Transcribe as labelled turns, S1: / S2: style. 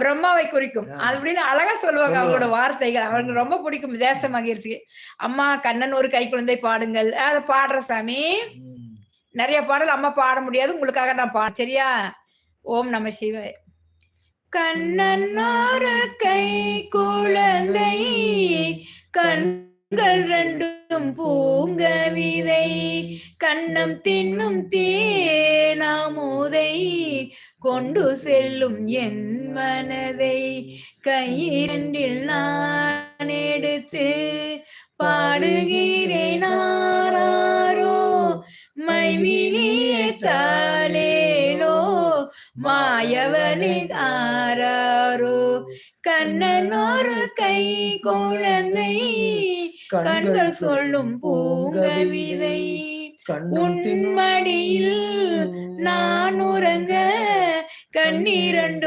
S1: பிரம்மாவை குறிக்கும் அப்படின்னு அழகா சொல்லுவாங்க அவங்களோட வார்த்தைகள். அவங்களுக்கு ரொம்ப பிடிக்கும் தேச மகிழ்ச்சி. அம்மா கண்ணன் ஒரு கை குழந்தை பாடுங்கள். அதை பாடுற சாமி. நிறைய பாடல் அம்மா பாட முடியாது. உங்களுக்காக நான் சரியா? ஓம் நம சிவாய. கண்ணன் ஒரு கை குழந்தை கண்கள் ரெண்டும் பூங்கவிதை கண்ணம் தின்னும் தேனாமுதை கொண்டு செல்லும் என் மனதை கையிரண்டில் நான் எடுத்து பாடுகிறேன் ஆராரோ மைவிலிய தாலேலோ மாயவனே ஆராரோ கண்ணன் ஒரு கை குழந்தை கண்கள் சொல்லும் பூங்கவிதை உன்மடியில் நான் உறங்க கண்ணீரண்டு